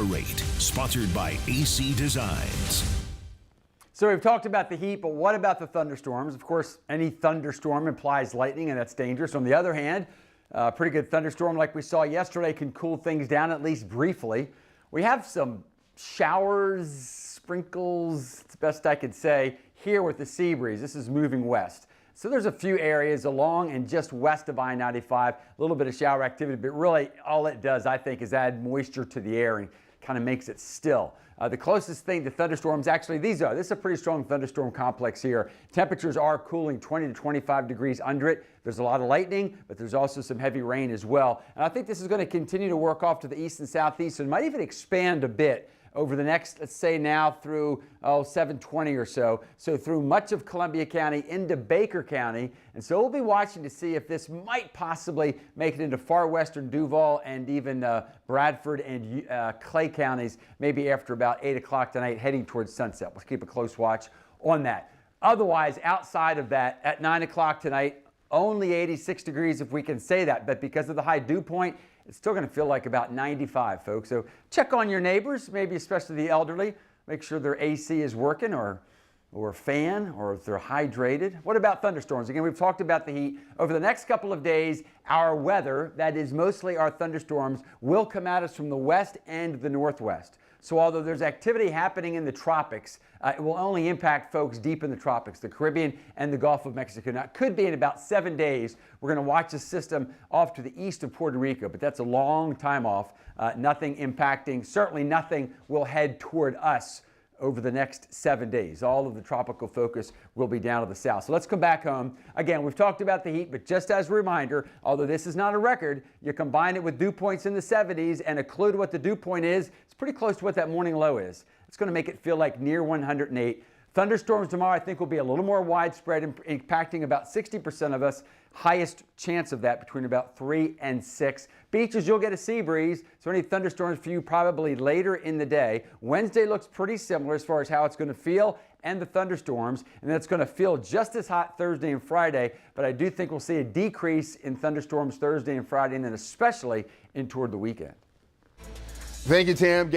Rate, sponsored by AC Designs. So we've talked about the heat, but what about the thunderstorms? Of course, any thunderstorm implies lightning, and that's dangerous. On the other hand, a pretty good thunderstorm like we saw yesterday can cool things down, at least briefly. We have some showers, sprinkles, it's the best I could say, here with the sea breeze. This is moving west. So there's a few areas along and just west of I-95, a little bit of shower activity, but really all it does, I think, is add moisture to the air and kind of makes it still. The closest thing to thunderstorms, actually, this is a pretty strong thunderstorm complex here. Temperatures are cooling 20 to 25 degrees under it. There's a lot of lightning, but there's also some heavy rain as well. And I think this is going to continue to work off to the east and southeast and might even expand a bit over the next, let's say now through 7:20 or so. So through much of Columbia County into Baker County. And so we'll be watching to see if this might possibly make it into far western Duval and even Bradford and Clay counties, maybe after about 8 o'clock tonight, heading towards sunset. Let's keep a close watch on that. Otherwise, outside of that, at 9 o'clock tonight, only 86 degrees if we can say that. But because of the high dew point, it's still going to feel like about 95, folks. So check on your neighbors, maybe especially the elderly. Make sure their AC is working or fan, or if they're hydrated. What about thunderstorms? Again, we've talked about the heat. Over the next couple of days, our weather, that is mostly our thunderstorms, will come at us from the west and the northwest. So although there's activity happening in the tropics, it will only impact folks deep in the tropics, the Caribbean and the Gulf of Mexico. Now, it could be in about 7 days. We're going to watch the system off to the east of Puerto Rico, but that's a long time off. Nothing impacting, certainly nothing will head toward us over the next 7 days. All of the tropical focus will be down to the south. So let's come back home. Again, we've talked about the heat, but just as a reminder, although this is not a record, you combine it with dew points in the 70s and a clue to what the dew point is, it's pretty close to what that morning low is. It's going to make it feel like near 108. Thunderstorms tomorrow, I think, will be a little more widespread, impacting about 60% of us. Highest chance of that between about 3 and 6. Beaches, you'll get a sea breeze, so any thunderstorms for you probably later in the day. Wednesday looks pretty similar as far as how it's going to feel and the thunderstorms, and then it's going to feel just as hot Thursday and Friday, but I do think we'll see a decrease in thunderstorms Thursday and Friday, and then especially in toward the weekend. Thank you, Tam.